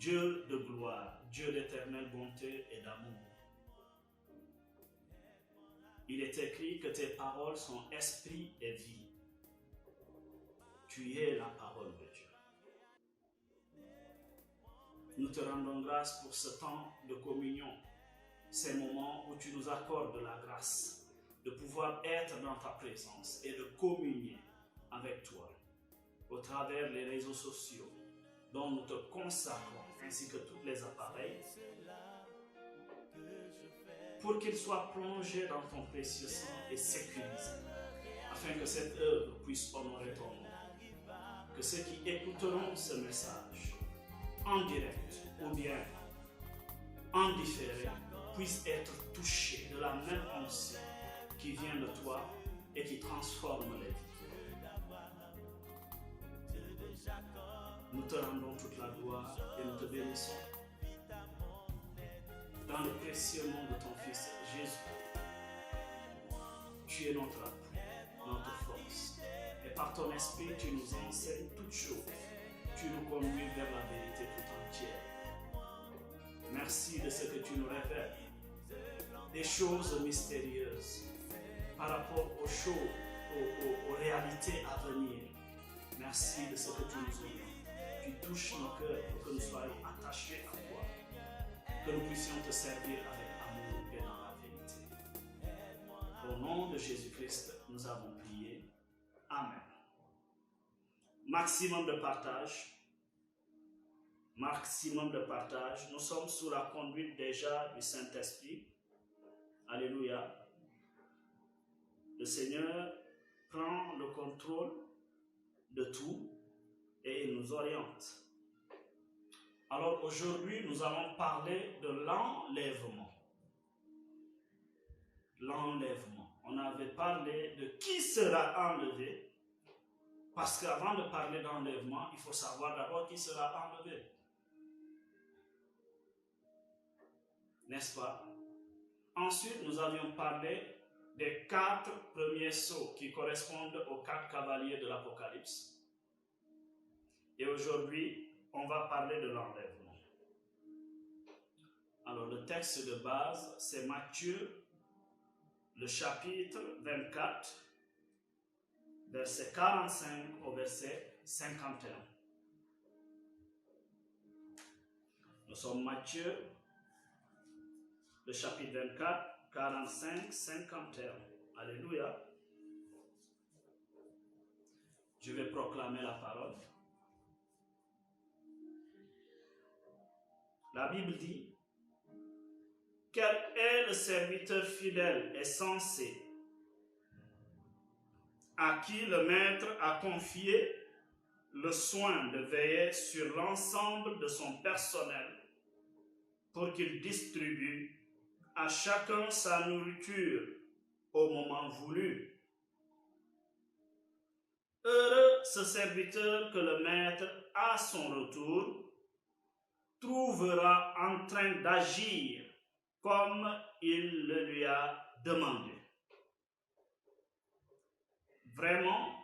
Dieu de gloire, Dieu d'éternelle bonté et d'amour. Il est écrit que tes paroles sont esprit et vie. Tu es la parole de Dieu. Nous te rendons grâce pour ce temps de communion, ces moments où tu nous accordes la grâce de pouvoir être dans ta présence et de communier avec toi au travers des réseaux sociaux dont nous te consacrons, ainsi que tous les appareils, pour qu'ils soient plongés dans ton précieux sang et sécurisés, afin que cette œuvre puisse honorer ton nom. Que ceux qui écouteront ce message en direct ou bien en différé puissent être touchés de la même onction qui vient de toi et qui transforme les vies. Nous te rendons toute la gloire et nous te bénissons. Dans le précieux nom de ton Fils Jésus, tu es notre appui, notre force. Et par ton esprit, tu nous enseignes toutes choses. Tu nous conduis vers la vérité tout entière. Merci de ce que tu nous révèles. Des choses mystérieuses par rapport aux choses, aux réalités à venir. Merci de ce que tu nous ouvres. Tu touches nos cœurs pour que nous soyons attachés à toi. Que nous puissions te servir avec amour et dans la vérité. Au nom de Jésus-Christ, nous avons prié. Amen. Maximum de partage. Maximum de partage. Nous sommes sous la conduite déjà du Saint-Esprit. Alléluia. Le Seigneur prend le contrôle de tout et il nous oriente. Alors aujourd'hui, nous allons parler de l'enlèvement. L'enlèvement. On avait parlé de qui sera enlevé, parce qu'avant de parler d'enlèvement, il faut savoir d'abord qui sera enlevé. N'est-ce pas? Ensuite, nous avions parlé des 4 premiers sceaux qui correspondent aux 4 cavaliers de l'Apocalypse. Et aujourd'hui, on va parler de l'enlèvement. Alors, le texte de base, c'est Matthieu, le chapitre 24, verset 45 au verset 51. Nous sommes Matthieu, le chapitre 24, 45, 51. Alléluia. Je vais proclamer la parole. La Bible dit: quel est le serviteur fidèle et sensé à qui le maître a confié le soin de veiller sur l'ensemble de son personnel pour qu'il distribue à chacun sa nourriture au moment voulu. Heureux ce serviteur que le maître, à son retour, trouvera en train d'agir comme il le lui a demandé. Vraiment,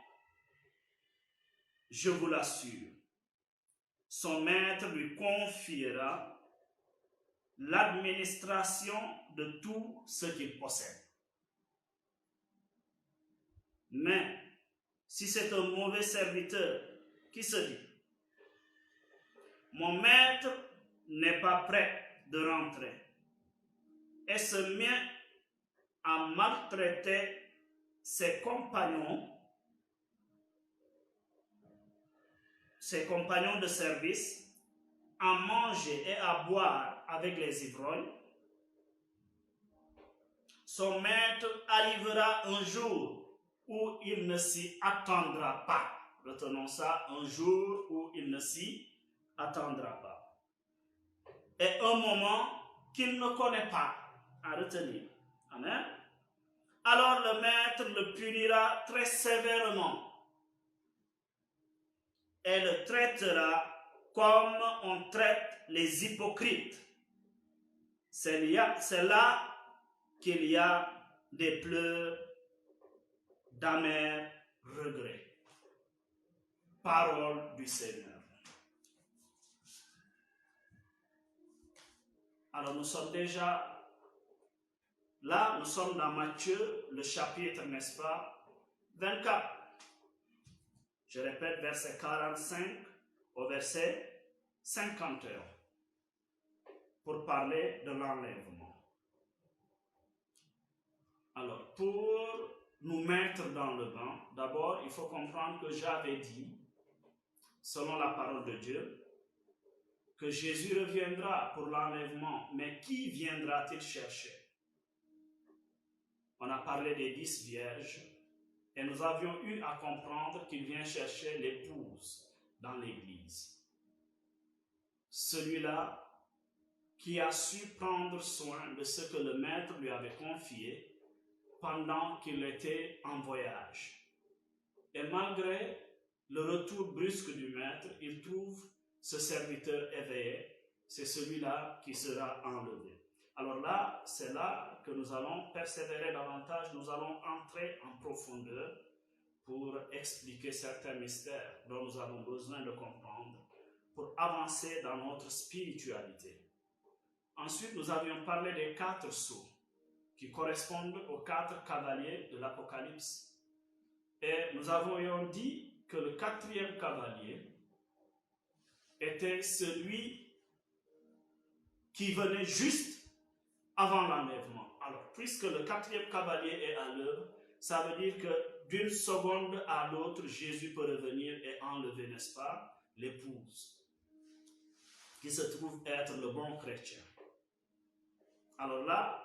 je vous l'assure, son maître lui confiera l'administration de tout ce qu'il possède. Mais si c'est un mauvais serviteur qui se dit: mon maître n'est pas prêt de rentrer, et se met à maltraiter ses compagnons de service, à manger et à boire avec les ivrognes, son maître arrivera un jour où il ne s'y attendra pas. Retenons ça, un jour où il ne s'y attendra pas. Et un moment qu'il ne connaît pas, à retenir. Amen. Alors le maître le punira très sévèrement et le traitera comme on traite les hypocrites. C'est là qu'il y a des pleurs d'amers regrets. Parole du Seigneur. Alors nous sommes déjà là, nous sommes dans Matthieu, le chapitre, n'est-ce pas, 24. Je répète, verset 45 au verset 51, pour parler de l'enlèvement. Alors, pour nous mettre dans le bain, d'abord, il faut comprendre que j'avais dit, selon la parole de Dieu, que Jésus reviendra pour l'enlèvement, mais qui viendra-t-il chercher? On a parlé des 10 vierges, et nous avions eu à comprendre qu'il vient chercher l'épouse dans l'église. Celui-là qui a su prendre soin de ce que le maître lui avait confié pendant qu'il était en voyage. Et malgré le retour brusque du maître, il trouve ce serviteur éveillé. C'est celui-là qui sera enlevé. Alors là, c'est là que nous allons persévérer davantage, nous allons entrer en profondeur pour expliquer certains mystères dont nous avons besoin de comprendre pour avancer dans notre spiritualité. Ensuite, nous avions parlé des 4 sceaux qui correspondent aux 4 cavaliers de l'Apocalypse. Et nous avions dit que le 4e cavalier était celui qui venait juste avant l'enlèvement. Alors, puisque le 4e cavalier est à l'œuvre, ça veut dire que d'une seconde à l'autre, Jésus peut revenir et enlever, n'est-ce pas, l'épouse, qui se trouve être le bon chrétien. Alors là,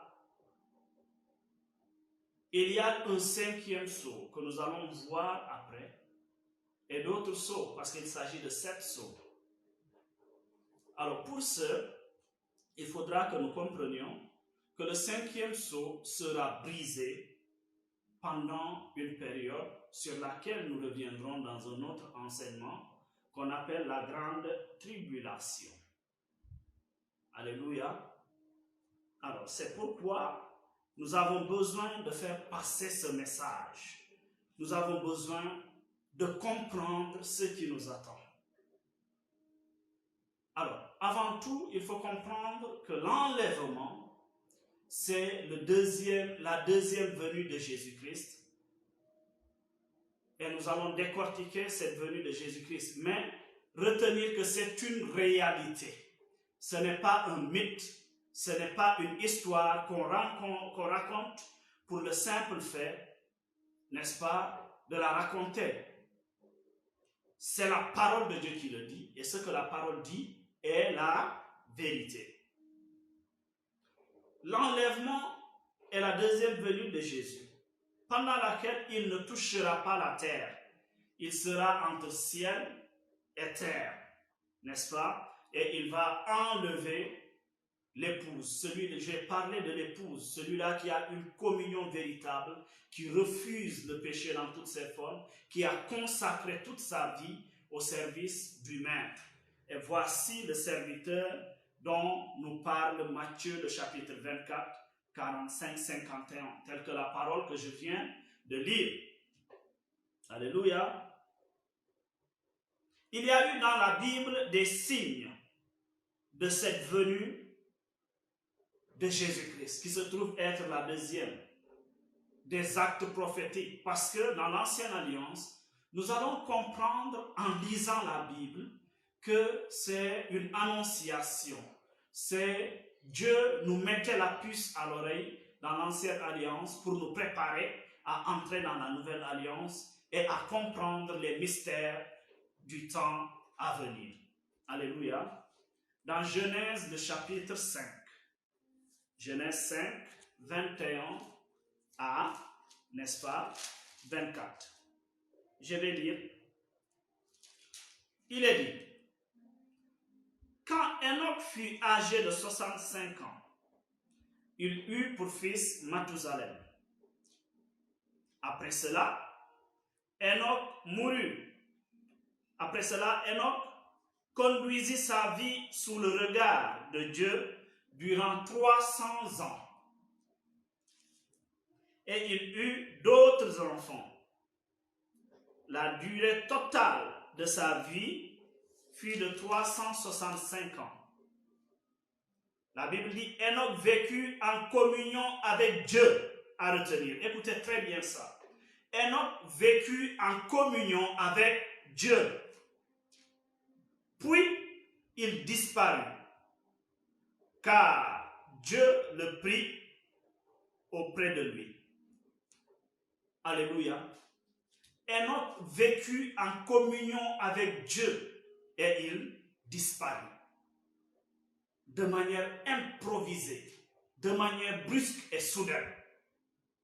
il y a un 5e sceau que nous allons voir après, et d'autres sceaux, parce qu'il s'agit de 7 sceaux. Alors pour ce, il faudra que nous comprenions que le 5e sceau sera brisé pendant une période sur laquelle nous reviendrons dans un autre enseignement qu'on appelle la grande tribulation. Alléluia. Alors c'est pourquoi nous avons besoin de faire passer ce message. Nous avons besoin de comprendre ce qui nous attend. Alors, avant tout, il faut comprendre que l'enlèvement, c'est la deuxième venue de Jésus-Christ. Et nous allons décortiquer cette venue de Jésus-Christ. Mais retenir que c'est une réalité. Ce n'est pas un mythe. Ce n'est pas une histoire qu'on raconte pour le simple fait, n'est-ce pas, de la raconter. C'est la parole de Dieu qui le dit, et ce que la parole dit est la vérité. L'enlèvement est la deuxième venue de Jésus, pendant laquelle il ne touchera pas la terre. Il sera entre ciel et terre, n'est-ce pas? Et il va enlever l'épouse, j'ai parlé de l'épouse, celui-là qui a une communion véritable, qui refuse le péché dans toutes ses formes, qui a consacré toute sa vie au service du Maître. Et voici le serviteur dont nous parle Matthieu, le chapitre 24, 45, 51, tel que la parole que je viens de lire. Alléluia. Il y a eu dans la Bible des signes de cette venue de Jésus-Christ, qui se trouve être la deuxième des actes prophétiques. Parce que dans l'Ancienne Alliance, nous allons comprendre en lisant la Bible que c'est une annonciation. C'est Dieu nous mettait la puce à l'oreille dans l'Ancienne Alliance pour nous préparer à entrer dans la Nouvelle Alliance et à comprendre les mystères du temps à venir. Alléluia. Dans Genèse, le chapitre 5, Genèse 5, 21 à, n'est-ce pas, 24. Je vais lire. Il est dit, quand Enoch fut âgé de 65 ans, il eut pour fils Mathusalem. Après cela, Enoch mourut. Après cela, Enoch conduisit sa vie sous le regard de Dieu durant 300 ans. Et il eut d'autres enfants. La durée totale de sa vie fut de 365 ans. La Bible dit Enoch vécut en communion avec Dieu, à retenir. Écoutez très bien ça. Enoch vécut en communion avec Dieu. Puis, il disparut, car Dieu le prit auprès de lui. Alléluia. Enoch vécut en communion avec Dieu et il disparut. De manière improvisée, de manière brusque et soudaine.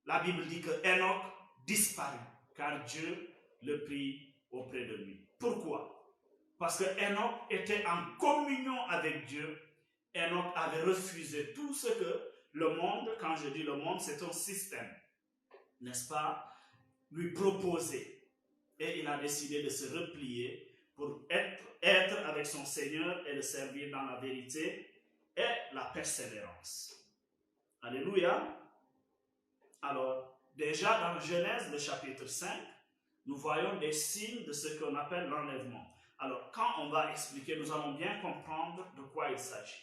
La Bible dit que Enoch disparut, car Dieu le prit auprès de lui. Pourquoi? Parce que Enoch était en communion avec Dieu. Enoch avait refusé tout ce que le monde, quand je dis le monde, c'est un système, n'est-ce pas, lui proposait. Et il a décidé de se replier pour être avec son Seigneur et le servir dans la vérité et la persévérance. Alléluia. Alors, déjà dans Genèse, le chapitre 5, nous voyons des signes de ce qu'on appelle l'enlèvement. Alors, quand on va expliquer, nous allons bien comprendre de quoi il s'agit.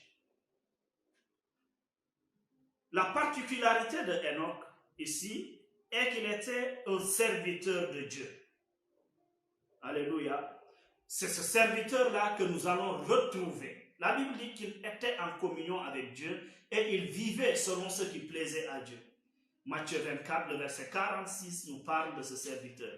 La particularité de Enoch, ici, est qu'il était un serviteur de Dieu. Alléluia. C'est ce serviteur-là que nous allons retrouver. La Bible dit qu'il était en communion avec Dieu et il vivait selon ce qui plaisait à Dieu. Matthieu 24, le verset 46 nous parle de ce serviteur.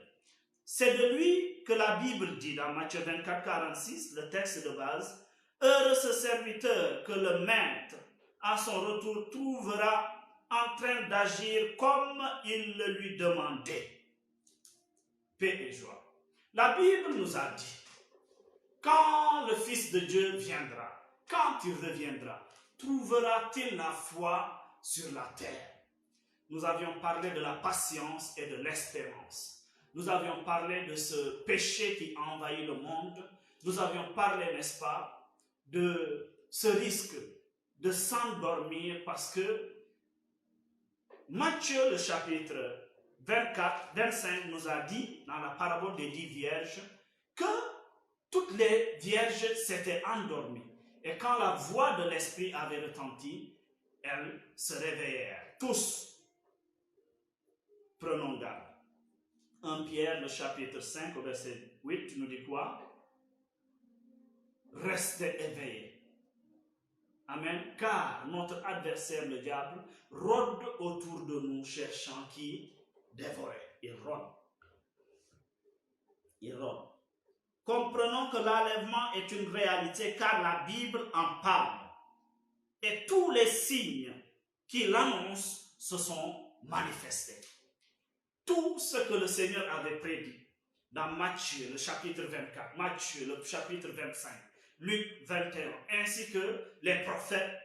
C'est de lui que la Bible dit dans Matthieu 24, 46, le texte de base, « Heureux ce serviteur que le maître, à son retour, trouvera en train d'agir comme il le lui demandait. » Paix et joie. La Bible nous a dit, quand le Fils de Dieu viendra, quand il reviendra, trouvera-t-il la foi sur la terre? Nous avions parlé de la patience et de l'espérance. Nous avions parlé de ce péché qui envahit le monde. Nous avions parlé, n'est-ce pas, de ce risque de s'endormir parce que Matthieu, le chapitre 24, 25 nous a dit, dans la parabole des 10 vierges, que toutes les vierges s'étaient endormies. Et quand la voix de l'Esprit avait retenti, elles se réveillèrent. Tous. Prenons garde. 1 Pierre, le chapitre 5, au verset 8, nous dit quoi? Restez éveillés. Amen. Car notre adversaire, le diable, rôde autour de nous, cherchant qui dévorer. Il rôde. Il rôde. Comprenons que l'enlèvement est une réalité, car la Bible en parle. Et tous les signes qui l'annoncent se sont manifestés. Tout ce que le Seigneur avait prédit dans Matthieu, le chapitre 24, Matthieu, le chapitre 25, Luc 21, ainsi que les prophètes,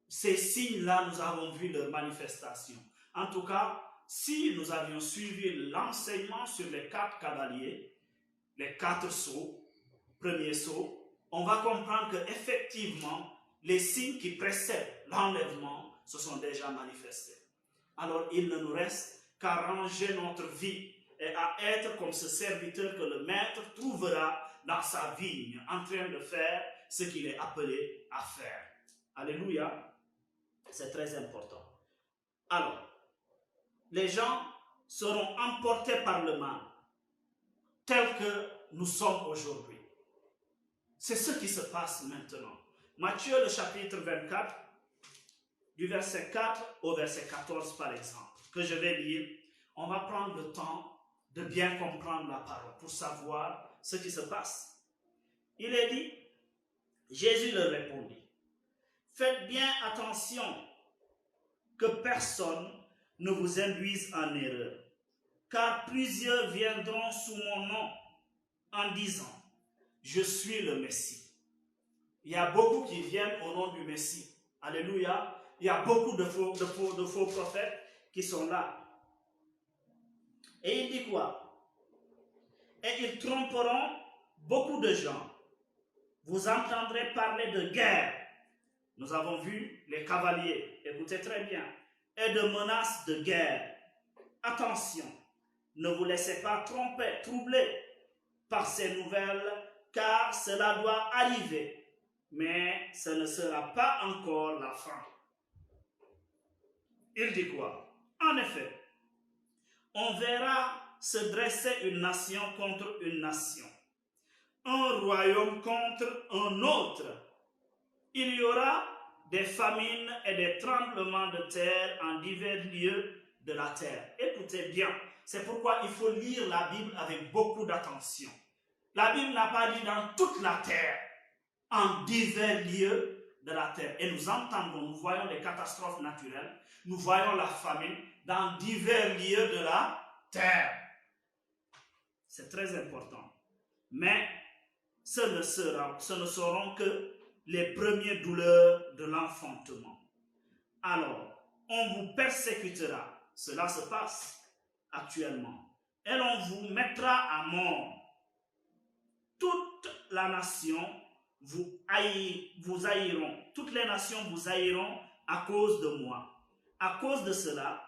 ces signes-là, nous avons vu leur manifestation. En tout cas, si nous avions suivi l'enseignement sur les 4 cavaliers, les 4 sceaux, premier sceau, on va comprendre qu'effectivement, les signes qui précèdent l'enlèvement se sont déjà manifestés. Alors, il ne nous reste qu'à ranger notre vie et à être comme ce serviteur que le maître trouvera dans sa vigne, en train de faire ce qu'il est appelé à faire. Alléluia. C'est très important. Alors, les gens seront emportés par le mal, tel que nous sommes aujourd'hui. C'est ce qui se passe maintenant. Matthieu, le chapitre 24, du verset 4 au verset 14 par exemple, que je vais lire. On va prendre le temps de bien comprendre la parole pour savoir ce qui se passe. Il est dit, Jésus leur répondit, « Faites bien attention que personne ne vous induise en erreur, car plusieurs viendront sous mon nom en disant, je suis le Messie. » Il y a beaucoup qui viennent au nom du Messie. Alléluia. Il y a beaucoup de faux prophètes qui sont là. Et il dit quoi? Et ils tromperont beaucoup de gens. Vous entendrez parler de guerre. Nous avons vu les cavaliers, écoutez très bien, et de menaces de guerre. Attention, ne vous laissez pas troubler par ces nouvelles, car cela doit arriver. mais ce ne sera pas encore la fin. Il dit quoi? En effet, on verra se dresser une nation contre une nation, un royaume contre un autre. Il y aura des famines et des tremblements de terre en divers lieux de la terre. Écoutez bien, c'est pourquoi il faut lire la Bible avec beaucoup d'attention. La Bible n'a pas dit dans toute la terre, en divers lieux de la terre. Et nous entendons, nous voyons les catastrophes naturelles, nous voyons la famine dans divers lieux de la terre. C'est très important. Mais ce ne seront que les premières douleurs de l'enfantement. Alors, on vous persécutera. Cela se passe actuellement. Et l'on vous mettra à mort. Toute la nation vous haïront. Toutes les nations vous haïront à cause de moi. À cause de cela,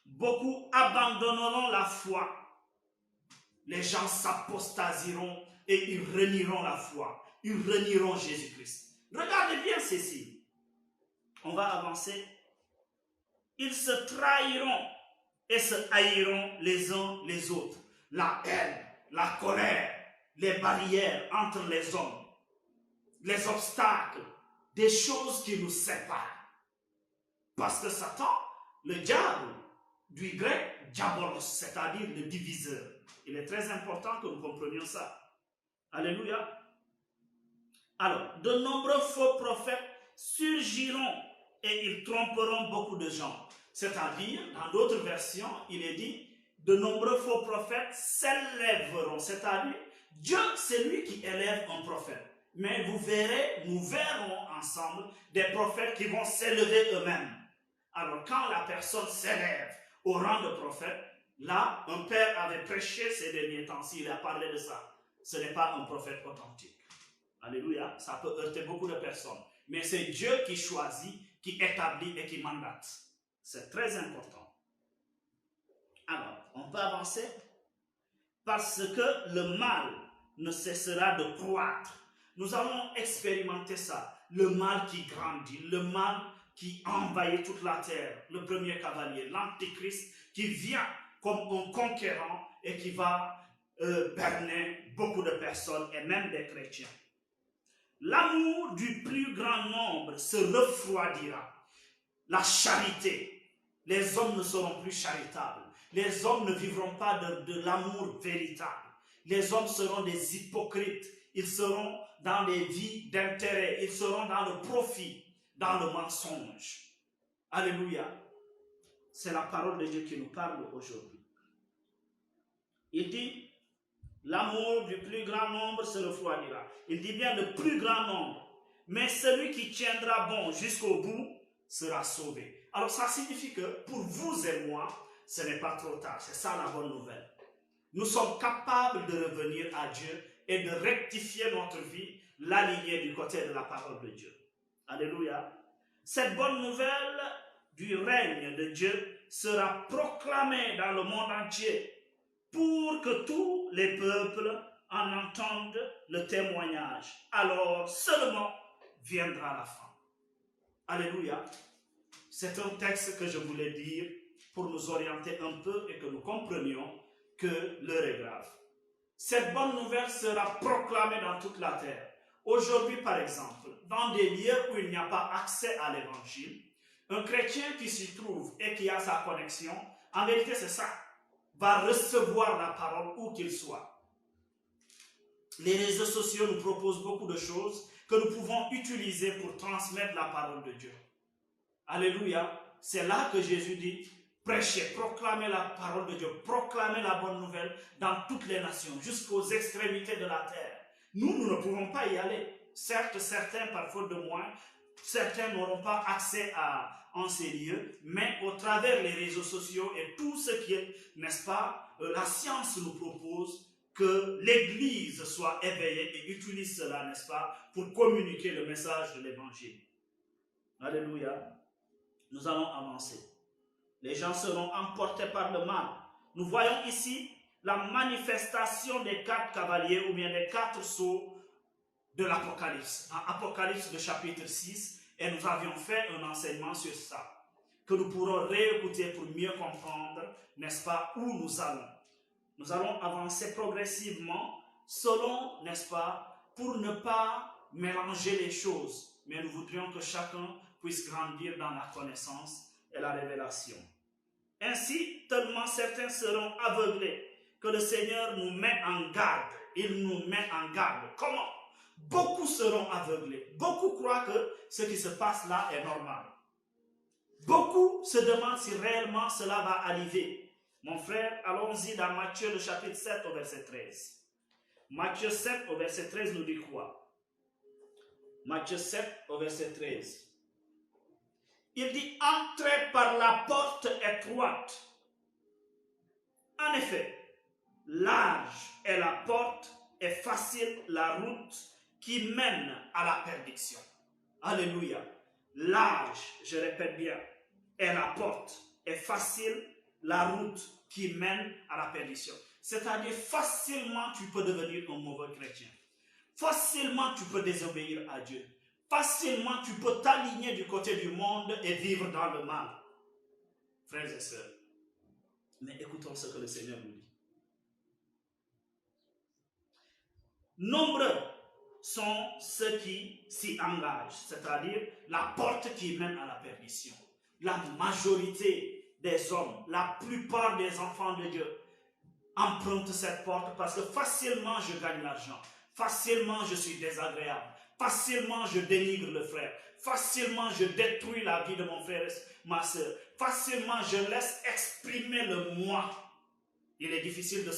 beaucoup abandonneront la foi. Les gens s'apostasieront et ils renieront la foi. Ils renieront Jésus-Christ. Regardez bien ceci. On va avancer. Ils se trahiront et se haïront les uns les autres. La haine, la colère, les barrières entre les hommes, les obstacles, des choses qui nous séparent. Parce que Satan, le diable, du grec diabolos, c'est-à-dire le diviseur. Il est très important que nous comprenions ça. Alléluia. Alors, de nombreux faux prophètes surgiront et ils tromperont beaucoup de gens. C'est-à-dire, dans d'autres versions, il est dit, de nombreux faux prophètes s'élèveront. C'est-à-dire, Dieu, c'est lui qui élève un prophète. Mais vous verrez, nous verrons ensemble des prophètes qui vont s'élever eux-mêmes. Alors, quand la personne s'élève au rang de prophète, là, un père avait prêché ces derniers temps-ci, il a parlé de ça. Ce n'est pas un prophète authentique. Alléluia, ça peut heurter beaucoup de personnes. Mais c'est Dieu qui choisit, qui établit et qui mandate. C'est très important. Alors, on peut avancer parce que le mal ne cessera de croître. Nous allons expérimenter ça. Le mal qui grandit, le mal qui envahit toute la terre. Le premier cavalier, l'antéchrist qui vient comme un conquérant et qui va berner beaucoup de personnes et même des chrétiens. L'amour du plus grand nombre se refroidira. La charité, les hommes ne seront plus charitables. Les hommes ne vivront pas de l'amour véritable. Les hommes seront des hypocrites. Ils seront dans des vies d'intérêt. Ils seront dans le profit, dans le mensonge. Alléluia. C'est la parole de Dieu qui nous parle aujourd'hui. Il dit, l'amour du plus grand nombre se refroidira. Il dit bien le plus grand nombre. Mais celui qui tiendra bon jusqu'au bout sera sauvé. Alors ça signifie que pour vous et moi, ce n'est pas trop tard. C'est ça la bonne nouvelle. Nous sommes capables de revenir à Dieu et de rectifier notre vie, l'aligner du côté de la parole de Dieu. Alléluia. Cette bonne nouvelle du règne de Dieu sera proclamée dans le monde entier pour que tous les peuples en entendent le témoignage. Alors seulement viendra la fin. Alléluia. C'est un texte que je voulais dire pour nous orienter un peu et que nous comprenions que l'heure est grave. Cette bonne nouvelle sera proclamée dans toute la terre. Aujourd'hui, par exemple, dans des lieux où il n'y a pas accès à l'évangile, un chrétien qui s'y trouve et qui a sa connexion, en vérité c'est ça, va recevoir la parole où qu'il soit. Les réseaux sociaux nous proposent beaucoup de choses que nous pouvons utiliser pour transmettre la parole de Dieu. Alléluia. C'est là que Jésus dit, prêchez, proclamez la parole de Dieu, proclamez la bonne nouvelle dans toutes les nations, jusqu'aux extrémités de la terre. Nous ne pouvons pas y aller. Certes, certains, par faute de moyens, certains n'auront pas accès en ces lieux, mais au travers des réseaux sociaux et tout ce qui est, n'est-ce pas, la science nous propose que l'Église soit éveillée et utilise cela, n'est-ce pas, pour communiquer le message de l'Évangile. Alléluia. Nous allons avancer. Les gens seront emportés par le mal. Nous voyons ici la manifestation des 4 cavaliers ou bien des 4 sceaux de l'Apocalypse. En Apocalypse, le chapitre 6, et nous avions fait un enseignement sur ça, que nous pourrons réécouter pour mieux comprendre, n'est-ce pas, où nous allons. Nous allons avancer progressivement, selon, n'est-ce pas, pour ne pas mélanger les choses, mais nous voudrions que chacun puisse grandir dans la connaissance et la révélation. Ainsi, tellement certains seront aveuglés que le Seigneur nous met en garde. Il nous met en garde. Comment? Beaucoup seront aveuglés. Beaucoup croient que ce qui se passe là est normal. Beaucoup se demandent si réellement cela va arriver. Mon frère, allons-y dans Matthieu, le chapitre 7 au verset 13. Matthieu 7 au verset 13 nous dit quoi? Matthieu 7 au verset 13. Il dit, entrez par la porte étroite. En effet, large est la porte et facile la route qui mène à la perdition. Alléluia. Large, je répète bien, est la porte et facile la route qui mène à la perdition. C'est-à-dire, facilement tu peux devenir un mauvais chrétien. Facilement tu peux désobéir à Dieu. Facilement, tu peux t'aligner du côté du monde et vivre dans le mal. Frères et sœurs, mais écoutons ce que le Seigneur nous dit. Nombreux sont ceux qui s'y engagent, c'est-à-dire la porte qui mène à la perdition. La majorité des hommes, la plupart des enfants de Dieu empruntent cette porte parce que facilement je gagne l'argent, facilement je suis désagréable. Facilement, je dénigre le frère. Facilement, je détruis la vie de mon frère et ma soeur. Facilement, je laisse exprimer le moi. Il est difficile de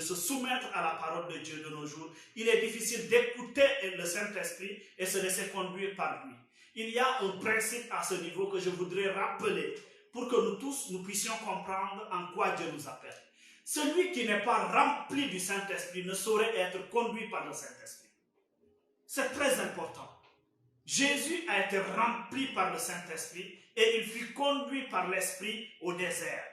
se soumettre à la parole de Dieu de nos jours. Il est difficile d'écouter le Saint-Esprit et se laisser conduire par lui. Il y a un principe à ce niveau que je voudrais rappeler pour que nous tous, nous puissions comprendre en quoi Dieu nous appelle. Celui qui n'est pas rempli du Saint-Esprit ne saurait être conduit par le Saint-Esprit. C'est très important. Jésus a été rempli par le Saint-Esprit et il fut conduit par l'Esprit au désert.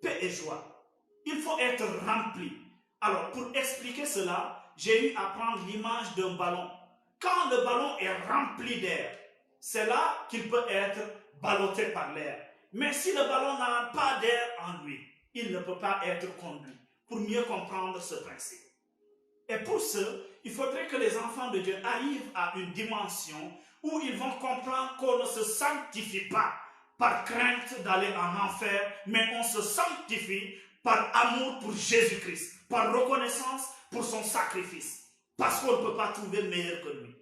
Paix et joie. Il faut être rempli. Alors, pour expliquer cela, j'ai eu à prendre l'image d'un ballon. Quand le ballon est rempli d'air, c'est là qu'il peut être ballotté par l'air. Mais si le ballon n'a pas d'air en lui, il ne peut pas être conduit. Pour mieux comprendre ce principe. Et pour ce, il faudrait que les enfants de Dieu arrivent à une dimension où ils vont comprendre qu'on ne se sanctifie pas par crainte d'aller en enfer, mais on se sanctifie par amour pour Jésus-Christ, par reconnaissance pour son sacrifice, parce qu'on ne peut pas trouver meilleur que lui.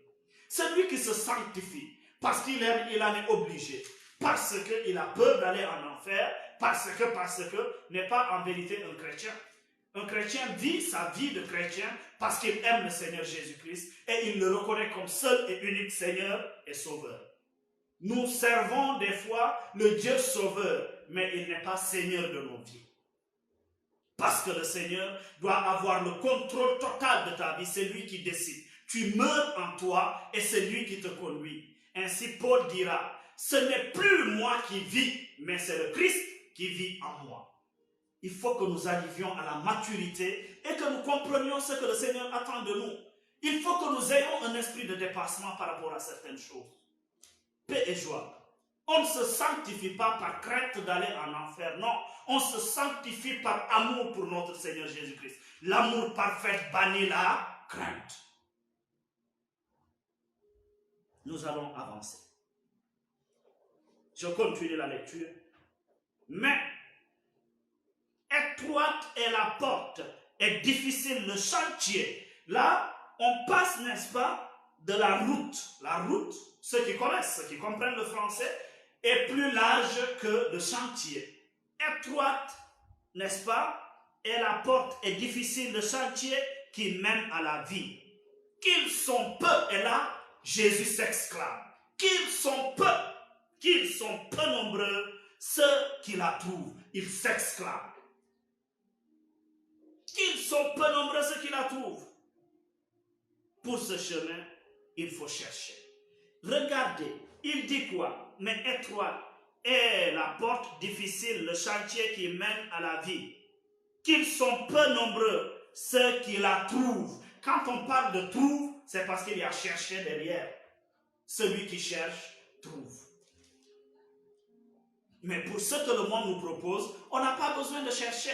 Celui qui se sanctifie, parce qu'il en est obligé, parce qu'il a peur d'aller en enfer, parce que n'est pas en vérité un chrétien. Un chrétien vit sa vie de chrétien parce qu'il aime le Seigneur Jésus-Christ et il le reconnaît comme seul et unique Seigneur et Sauveur. Nous servons des fois le Dieu Sauveur, mais il n'est pas Seigneur de nos vies. Parce que le Seigneur doit avoir le contrôle total de ta vie, c'est lui qui décide. Tu meurs en toi et c'est lui qui te conduit. Ainsi Paul dira, ce n'est plus moi qui vis, mais c'est le Christ qui vit en moi. Il faut que nous arrivions à la maturité et que nous comprenions ce que le Seigneur attend de nous. Il faut que nous ayons un esprit de dépassement par rapport à certaines choses. Paix et joie. On ne se sanctifie pas par crainte d'aller en enfer. Non, on se sanctifie par amour pour notre Seigneur Jésus-Christ. L'amour parfait bannit la crainte. Nous allons avancer. Je continue la lecture. Mais étroite est la porte et difficile le chantier. Là, on passe, n'est-ce pas, de la route. La route, ceux qui connaissent, ceux qui comprennent le français, est plus large que le chantier. Étroite, n'est-ce pas, est la porte et difficile le chantier qui mène à la vie. Qu'ils sont peu, et là, Jésus s'exclame. Qu'ils sont peu nombreux, ceux qui la trouvent. Il s'exclame. Qu'ils sont peu nombreux ceux qui la trouvent. Pour ce chemin, il faut chercher. Regardez, il dit quoi? Mais étroite est la porte difficile, le chantier qui mène à la vie. Qu'ils sont peu nombreux ceux qui la trouvent. quand on parle de trouve, c'est parce qu'il y a cherché derrière. Celui qui cherche, trouve. Mais pour ce que le monde nous propose, on n'a pas besoin de chercher.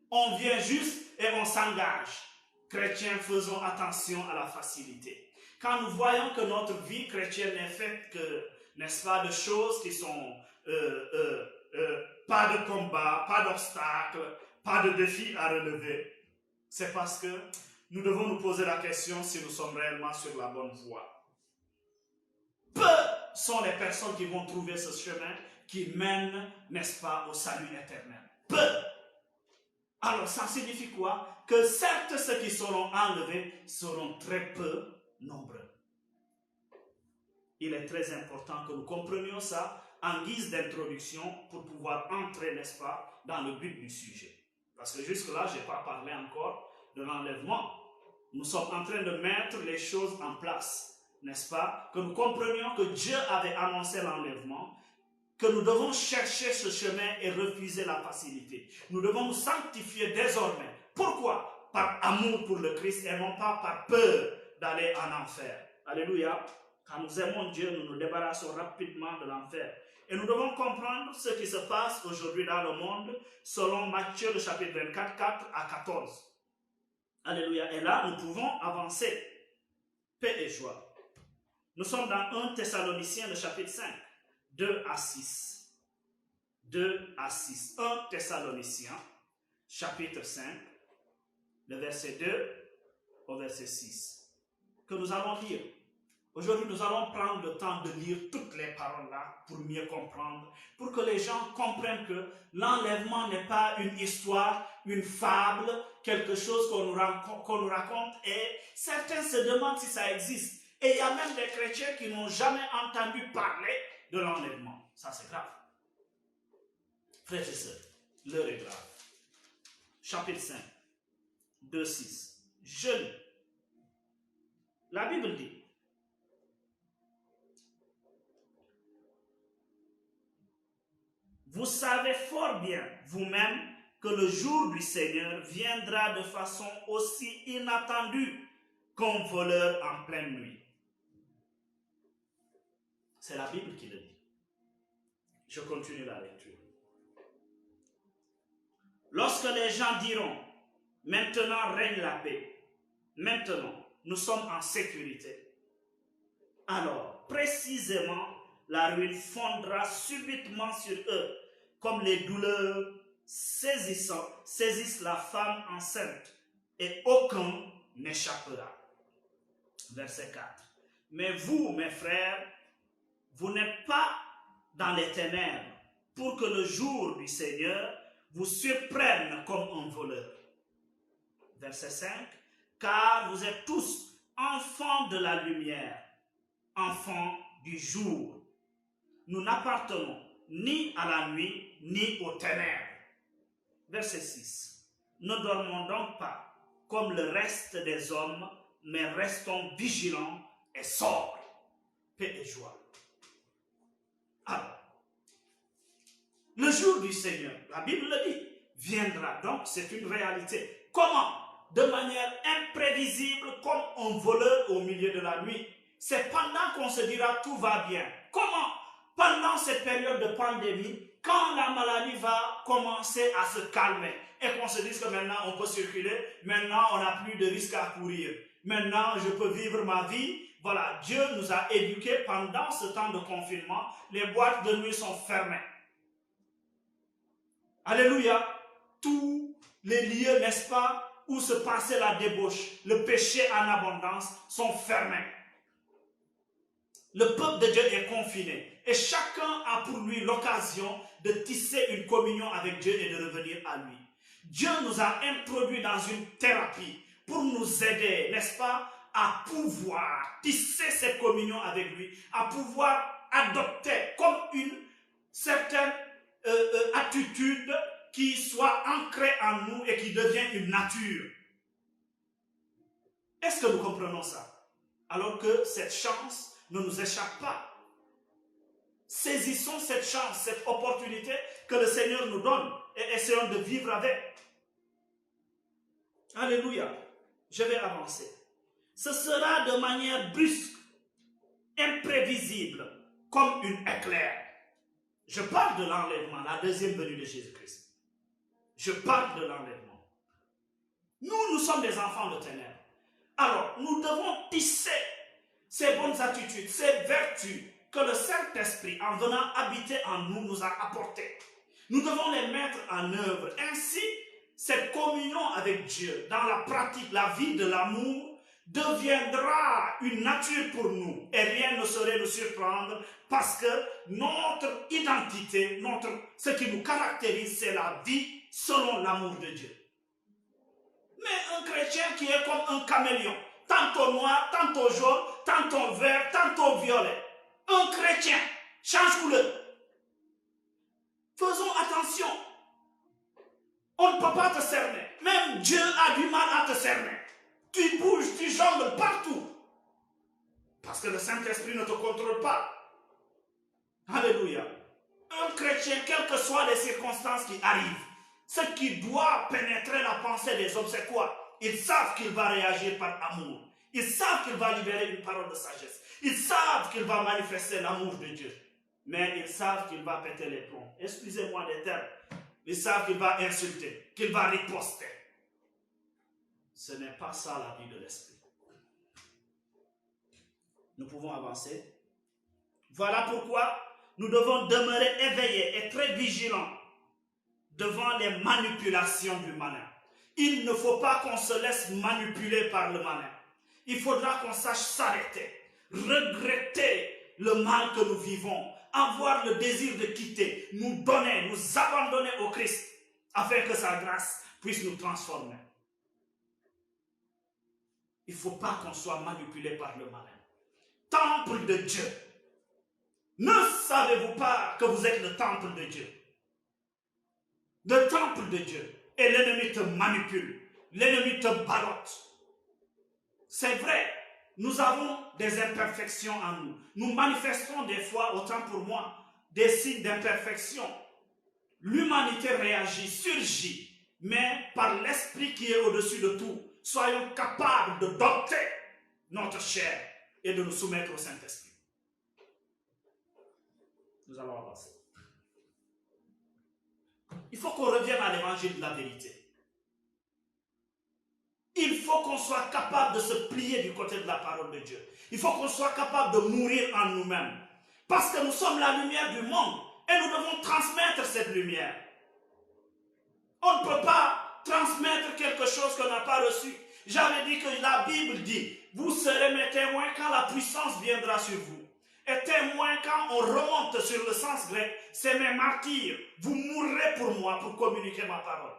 On vient juste et on s'engage. Chrétiens, faisons attention à la facilité. Quand nous voyons que notre vie chrétienne n'est faite que, n'est-ce pas, de choses qui sont pas de combat, pas d'obstacles, pas de défis à relever, c'est parce que nous devons nous poser la question si nous sommes réellement sur la bonne voie. Peu sont les personnes qui vont trouver ce chemin qui mène, n'est-ce pas, au salut éternel. Peu. Alors, ça signifie quoi? Que certes, ceux qui seront enlevés seront très peu nombreux. Il est très important que nous comprenions ça en guise d'introduction pour pouvoir entrer, n'est-ce pas, dans le but du sujet. Parce que jusque-là, je n'ai pas parlé encore de l'enlèvement. Nous sommes en train de mettre les choses en place, n'est-ce pas? Que nous comprenions que Dieu avait annoncé l'enlèvement, que nous devons chercher ce chemin et refuser la facilité. Nous devons nous sanctifier désormais. Pourquoi? Par amour pour le Christ et non pas par peur d'aller en enfer. Alléluia. Quand nous aimons Dieu, nous nous débarrassons rapidement de l'enfer. Et nous devons comprendre ce qui se passe aujourd'hui dans le monde selon Matthieu, le chapitre 24, 4 à 14. Alléluia. Et là, nous pouvons avancer. Paix et joie. Nous sommes dans 1 Thessaloniciens, le chapitre 5, 2 à 6. 2 à 6. 1 Thessaloniciens, chapitre 5, le verset 2 au verset 6. Que nous allons lire. Aujourd'hui, nous allons prendre le temps de lire toutes les paroles là pour mieux comprendre, pour que les gens comprennent que l'enlèvement n'est pas une histoire, une fable, quelque chose qu'on nous raconte et certains se demandent si ça existe. Et il y a même des chrétiens qui n'ont jamais entendu parler de l'enlèvement. Ça, c'est grave. Frères et sœurs, l'heure est grave. Chapitre 5, 2, 6. Je lis. La Bible dit, vous savez fort bien, vous-même, que le jour du Seigneur viendra de façon aussi inattendue qu'un voleur en pleine nuit. C'est la Bible qui le dit. Je continue la lecture. Lorsque les gens diront, maintenant règne la paix, maintenant nous sommes en sécurité, alors précisément la ruine fondra subitement sur eux, comme les douleurs saisissent la femme enceinte, et aucun n'échappera. Verset 4. Mais vous, mes frères, vous n'êtes pas dans les ténèbres, pour que le jour du Seigneur vous surprenne comme un voleur. Verset 5. Car vous êtes tous enfants de la lumière, enfants du jour. Nous n'appartenons ni à la nuit, ni aux ténèbres. Verset 6. Ne dormons donc pas comme le reste des hommes, mais restons vigilants et sobres. Paix et joie. Alors, le jour du Seigneur, la Bible le dit, viendra. Donc, c'est une réalité. Comment? De manière imprévisible, comme un voleur au milieu de la nuit. C'est pendant qu'on se dira tout va bien. Comment? Pendant cette période de pandémie, quand la maladie va commencer à se calmer et qu'on se dise que maintenant on peut circuler, maintenant on n'a plus de risque à courir, maintenant je peux vivre ma vie. Voilà, Dieu nous a éduqués pendant ce temps de confinement. Les boîtes de nuit sont fermées. Alléluia. Tous les lieux, n'est-ce pas, où se passait la débauche, le péché en abondance, sont fermés. Le peuple de Dieu est confiné et chacun a pour lui l'occasion de tisser une communion avec Dieu et de revenir à lui. Dieu nous a introduits dans une thérapie pour nous aider, n'est-ce pas, à pouvoir tisser cette communion avec lui, à pouvoir adopter comme une certaine attitude qui soit ancrée en nous et qui devient une nature. Est-ce que nous comprenons ça? Alors que cette chance ne nous échappe pas. Saisissons cette chance, cette opportunité que le Seigneur nous donne et essayons de vivre avec. Alléluia. Je vais avancer. Ce sera de manière brusque, imprévisible, comme une éclair. Je parle de l'enlèvement, la deuxième venue de Jésus-Christ. Je parle de l'enlèvement. Nous sommes des enfants de ténèbres. Alors, nous devons tisser ces bonnes attitudes, ces vertus que le Saint-Esprit, en venant habiter en nous, nous a apportées. Nous devons les mettre en œuvre. Ainsi, cette communion avec Dieu, dans la pratique, la vie de l'amour, deviendra une nature pour nous. Et rien ne saurait nous surprendre parce que notre identité, ce qui nous caractérise, c'est la vie selon l'amour de Dieu. Mais un chrétien qui est comme un caméléon, tantôt noir, tantôt jaune, tantôt vert, tantôt violet. Un chrétien change couleur. Faisons attention. On ne peut pas te cerner. Même Dieu a du mal à te cerner. Tu bouges, tu jongles partout. Parce que le Saint-Esprit ne te contrôle pas. Alléluia. Un chrétien, quelles que soient les circonstances qui arrivent, ce qui doit pénétrer la pensée des hommes, c'est quoi? Ils savent qu'il va réagir par amour. Ils savent qu'il va libérer une parole de sagesse. Ils savent qu'il va manifester l'amour de Dieu. Mais ils savent qu'il va péter les plombs. Excusez-moi des termes. Ils savent qu'il va insulter, qu'il va riposter. Ce n'est pas ça la vie de l'esprit. Nous pouvons avancer. Voilà pourquoi nous devons demeurer éveillés et très vigilants devant les manipulations du malin. Il ne faut pas qu'on se laisse manipuler par le malin. Il faudra qu'on sache s'arrêter, regretter le mal que nous vivons, avoir le désir de quitter, nous donner, nous abandonner au Christ, afin que sa grâce puisse nous transformer. Il ne faut pas qu'on soit manipulé par le malin. Temple de Dieu. Ne savez-vous pas que vous êtes le temple de Dieu? Le temple de Dieu. Et l'ennemi te manipule. L'ennemi te ballotte. C'est vrai, nous avons des imperfections en nous. Nous manifestons des fois, autant pour moi, des signes d'imperfection. L'humanité réagit, surgit, mais par l'esprit qui est au-dessus de tout, soyons capables de dompter notre chair et de nous soumettre au Saint-Esprit. Nous allons avancer. Il faut qu'on revienne à l'évangile de la vérité. Il faut qu'on soit capable de se plier du côté de la parole de Dieu. Il faut qu'on soit capable de mourir en nous-mêmes. Parce que nous sommes la lumière du monde et nous devons transmettre cette lumière. On ne peut pas transmettre quelque chose qu'on n'a pas reçu. J'avais dit que la Bible dit, vous serez mes témoins quand la puissance viendra sur vous. Et témoins quand on remonte sur le sens grec, c'est mes martyrs. Vous mourrez pour moi pour communiquer ma parole.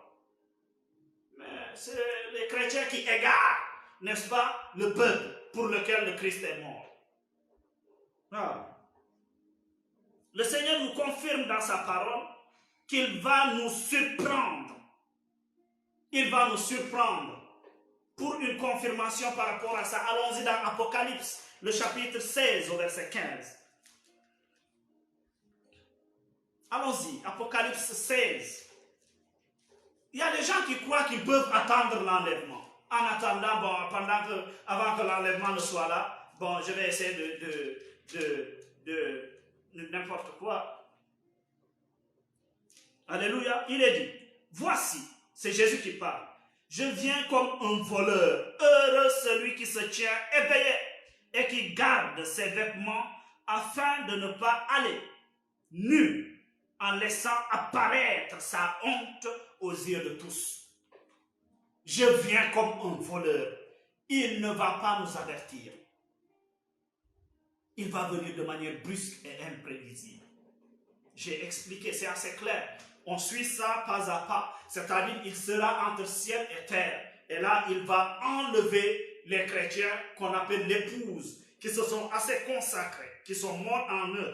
Mais c'est les chrétiens qui égarent, n'est-ce pas, le peuple pour lequel le Christ est mort. Ah. Le Seigneur nous confirme dans sa parole qu'il va nous surprendre. Il va nous surprendre pour une confirmation par rapport à ça. Allons-y dans Apocalypse, le chapitre 16 au verset 15. Allons-y, Apocalypse 16. Il y a des gens qui croient qu'ils peuvent attendre l'enlèvement. En attendant, bon, avant que l'enlèvement ne soit là, bon, je vais essayer de n'importe quoi. Alléluia, il est dit, voici, c'est Jésus qui parle, je viens comme un voleur, heureux celui qui se tient éveillé et qui garde ses vêtements afin de ne pas aller nu en laissant apparaître sa honte aux yeux de tous. Je viens comme un voleur. Il ne va pas nous avertir. Il va venir de manière brusque et imprévisible. J'ai expliqué, c'est assez clair. On suit ça pas à pas. C'est-à-dire, il sera entre ciel et terre. Et là, il va enlever les chrétiens qu'on appelle l'épouse, qui se sont assez consacrés, qui sont morts en eux,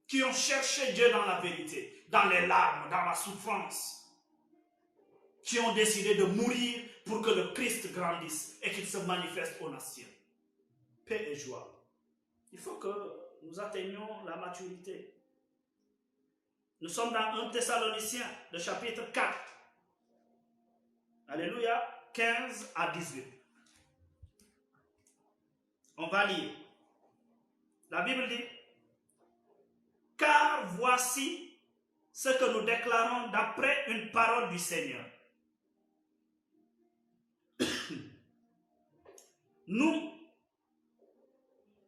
qui ont cherché Dieu dans la vérité, dans les larmes, dans la souffrance, qui ont décidé de mourir pour que le Christ grandisse et qu'il se manifeste aux nations. Paix et joie. Il faut que nous atteignions la maturité. Nous sommes dans 1 Thessaloniciens, le chapitre 4. Alléluia. 15 à 18. On va lire. La Bible dit, « Car voici ce que nous déclarons d'après une parole du Seigneur. Nous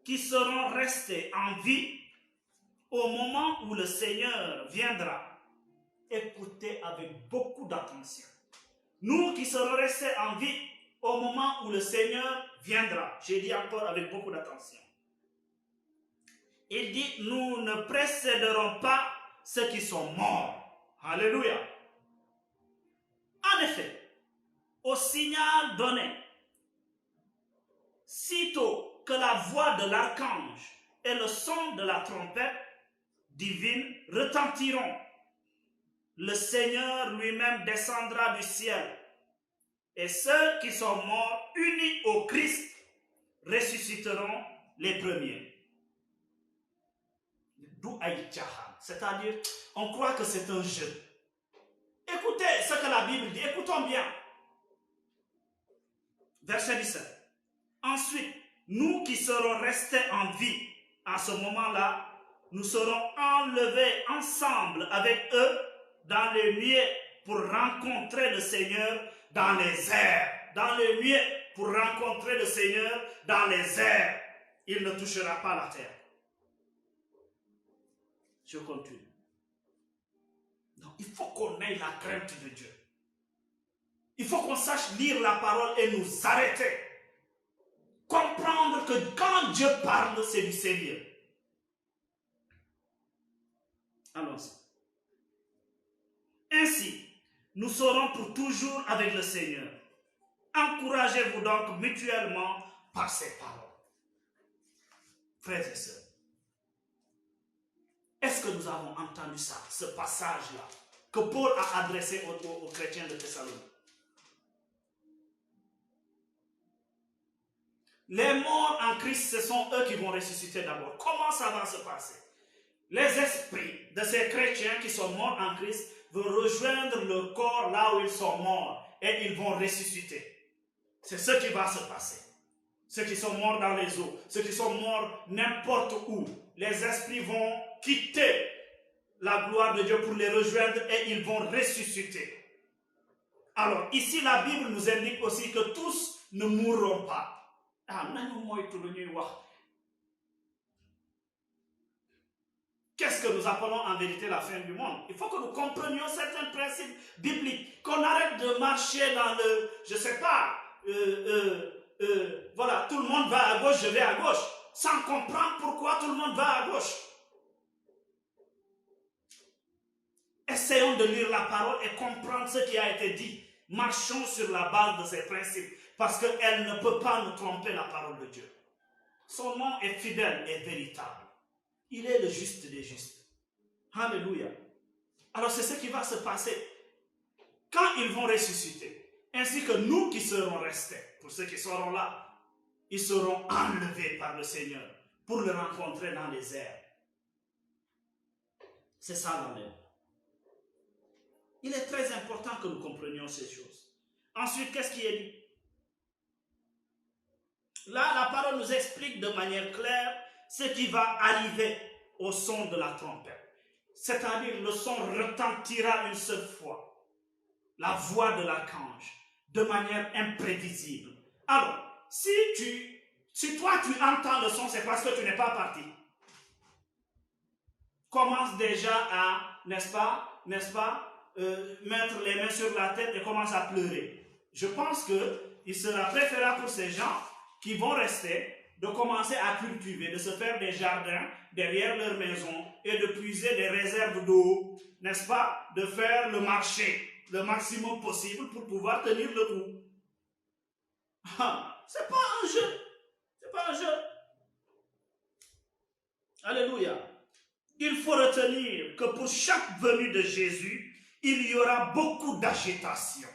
qui serons restés en vie au moment où le Seigneur viendra. » Écoutez avec beaucoup d'attention. Nous qui serons restés en vie au moment où le Seigneur viendra. J'ai dit encore avec beaucoup d'attention. Il dit, nous ne précéderons pas ceux qui sont morts. Alléluia. En effet, au signal donné, sitôt que la voix de l'archange et le son de la trompette divine retentiront, le Seigneur lui-même descendra du ciel, et ceux qui sont morts unis au Christ ressusciteront les premiers. C'est-à-dire, on croit que c'est un jeu. Écoutez ce que la Bible dit, écoutons bien. Verset 17. Ensuite, nous qui serons restés en vie, à ce moment-là, nous serons enlevés ensemble avec eux dans les nuées pour rencontrer le Seigneur dans les airs. Dans les nuées pour rencontrer le Seigneur dans les airs. Il ne touchera pas la terre. Je continue. Donc, il faut qu'on ait la crainte de Dieu. Il faut qu'on sache lire la parole et nous arrêter. Comprendre que quand Dieu parle, c'est du sérieux. Allons-y. Ainsi, nous serons pour toujours avec le Seigneur. Encouragez-vous donc mutuellement par ces paroles. Frères et sœurs, est-ce que nous avons entendu ça, ce passage-là, que Paul a adressé aux chrétiens de Thessalonique? Les morts en Christ, ce sont eux qui vont ressusciter d'abord. Comment ça va se passer? Les esprits de ces chrétiens qui sont morts en Christ vont rejoindre leur corps là où ils sont morts et ils vont ressusciter. C'est ce qui va se passer. Ceux qui sont morts dans les eaux, ceux qui sont morts n'importe où, les esprits vont quitter la gloire de Dieu pour les rejoindre et ils vont ressusciter. Alors, ici, la Bible nous indique aussi que tous ne mourront pas. Qu'est-ce que nous appelons en vérité la fin du monde? Il faut que nous comprenions certains principes bibliques, qu'on arrête de marcher dans le, je ne sais pas, voilà, tout le monde va à gauche, je vais à gauche, sans comprendre pourquoi tout le monde va à gauche. Essayons de lire la parole et comprendre ce qui a été dit. Marchons sur la base de ces principes, parce qu'elle ne peut pas nous tromper, la parole de Dieu. Son nom est fidèle et véritable. Il est le juste des justes. Alléluia. Alors c'est ce qui va se passer quand ils vont ressusciter, ainsi que nous qui serons restés, pour ceux qui seront là, ils seront enlevés par le Seigneur pour le rencontrer dans les airs. C'est ça la même. Il est très important que nous comprenions ces choses. Ensuite, qu'est-ce qui est dit? Là, la parole nous explique de manière claire ce qui va arriver au son de la trompette. C'est-à-dire, le son retentira une seule fois. La voix de l'archange, de manière imprévisible. Alors, si toi tu entends le son, c'est parce que tu n'es pas parti. Commence déjà à, n'est-ce pas, mettre les mains sur la tête et commence à pleurer. Je pense qu'il sera préférable pour ces gens qui vont rester, de commencer à cultiver, de se faire des jardins derrière leur maison et de puiser des réserves d'eau, n'est-ce pas, de faire le marché le maximum possible pour pouvoir tenir le coup. C'est pas un jeu. C'est pas un jeu. Alléluia. Il faut retenir que pour chaque venue de Jésus, il y aura beaucoup d'agitation.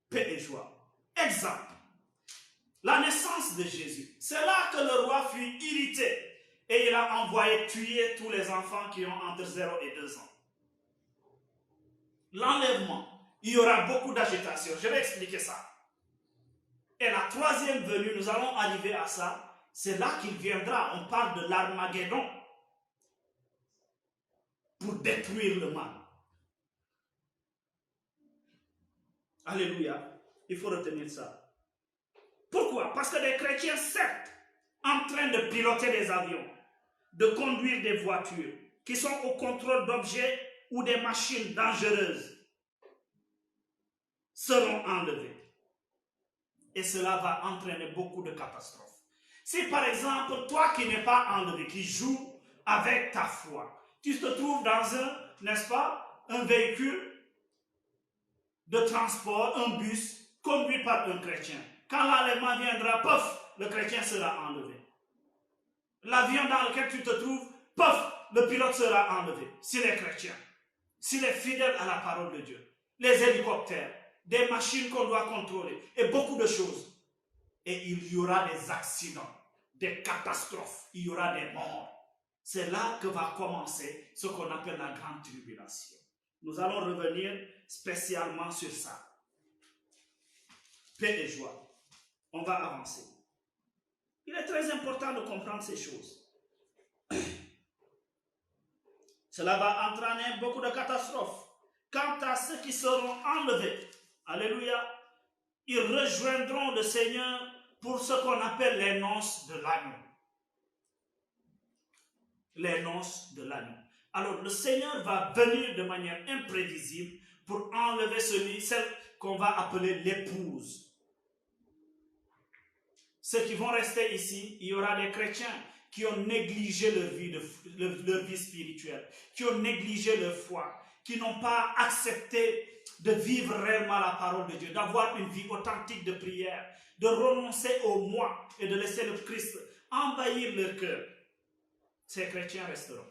Paix et joie. Exemple. La naissance de Jésus. C'est là que le roi fut irrité et il a envoyé tuer tous les enfants qui ont entre 0 et 2 ans. L'enlèvement il y aura beaucoup d'agitation. Je vais expliquer ça. Et la troisième venue, nous allons arriver à ça, c'est là qu'il viendra. On parle de l'Armageddon pour détruire le mal. Alléluia. Il faut retenir ça. Pourquoi? Parce que des chrétiens, certes, en train de piloter des avions, de conduire des voitures, qui sont au contrôle d'objets ou des machines dangereuses, seront enlevés. Et cela va entraîner beaucoup de catastrophes. Si par exemple, toi qui n'es pas enlevé, qui joues avec ta foi, tu te trouves dans un, n'est-ce pas, un véhicule de transport, un bus, conduit par un chrétien. Quand l'enlèvement viendra, pof, le chrétien sera enlevé. L'avion dans lequel tu te trouves, pof, le pilote sera enlevé. S'il est chrétien, s'il est fidèle à la parole de Dieu. Les hélicoptères, des machines qu'on doit contrôler et beaucoup de choses. Et il y aura des accidents, des catastrophes, il y aura des morts. C'est là que va commencer ce qu'on appelle la grande tribulation. Nous allons revenir spécialement sur ça. Paix et joie. On va avancer. Il est très important de comprendre ces choses. Cela va entraîner beaucoup de catastrophes. Quant à ceux qui seront enlevés, alléluia, ils rejoindront le Seigneur pour ce qu'on appelle les noces de l'agneau. Les noces de l'agneau. Alors le Seigneur va venir de manière imprévisible pour enlever celle qu'on va appeler l'épouse. Ceux qui vont rester ici, il y aura des chrétiens qui ont négligé leur vie spirituelle, qui ont négligé leur foi, qui n'ont pas accepté de vivre réellement la parole de Dieu, d'avoir une vie authentique de prière, de renoncer au moi et de laisser le Christ envahir leur cœur. Ces chrétiens resteront.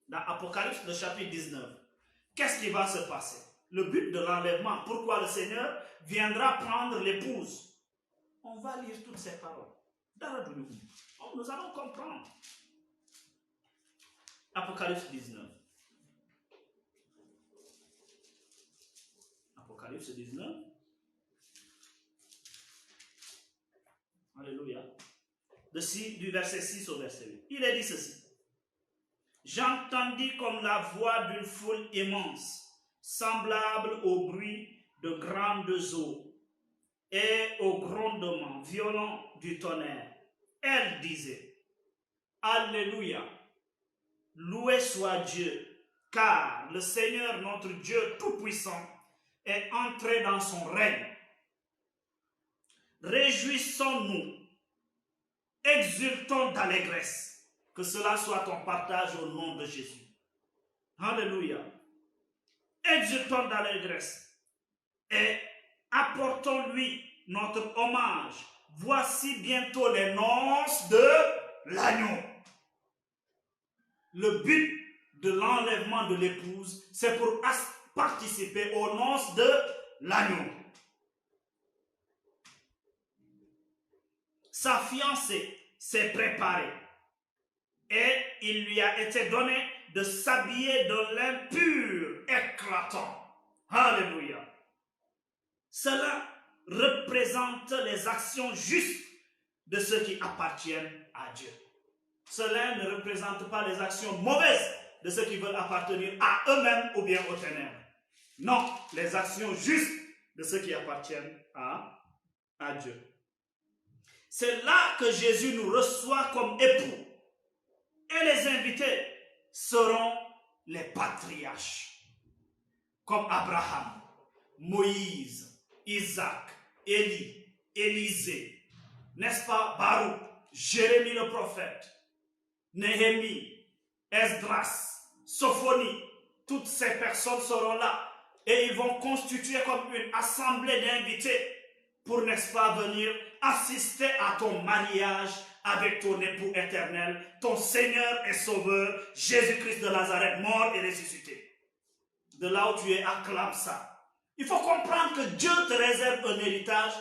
Dans Apocalypse, le chapitre 19, qu'est-ce qui va se passer? Le but de l'enlèvement, pourquoi le Seigneur viendra prendre l'épouse. On va lire toutes ces paroles. Nous allons comprendre. Apocalypse 19. Apocalypse 19. Alléluia. Du verset 6 au verset 8. Il est dit ceci. J'entendis comme la voix d'une foule immense, semblable au bruit de grandes eaux et au grondement violent du tonnerre. Elle disait, Alléluia, loué soit Dieu, car le Seigneur notre Dieu Tout-Puissant est entré dans son règne. Réjouissons-nous, exultons d'allégresse, que cela soit ton partage au nom de Jésus. Alléluia. Exultons d'allégresse et apportons-lui notre hommage. Voici bientôt les noces de l'agneau. Le but de l'enlèvement de l'épouse, c'est pour participer aux noces de l'agneau. Sa fiancée s'est préparée et il lui a été donné de s'habiller de lin pur, éclatant. Alléluia. Cela représente les actions justes de ceux qui appartiennent à Dieu. Cela ne représente pas les actions mauvaises de ceux qui veulent appartenir à eux-mêmes ou bien aux ténèbres. Non, les actions justes de ceux qui appartiennent à Dieu. C'est là que Jésus nous reçoit comme époux. Et les invités seront les patriarches, comme Abraham, Moïse, Isaac, Élie, Élisée, n'est-ce pas, Baruch, Jérémie le prophète, Néhémie, Esdras, Sophonie. Toutes ces personnes seront là et ils vont constituer comme une assemblée d'invités pour, n'est-ce pas, venir assister à ton mariage avec ton époux éternel, ton Seigneur et Sauveur, Jésus-Christ de Nazareth, mort et ressuscité. De là où tu es, acclame ça. Il faut comprendre que Dieu te réserve un héritage.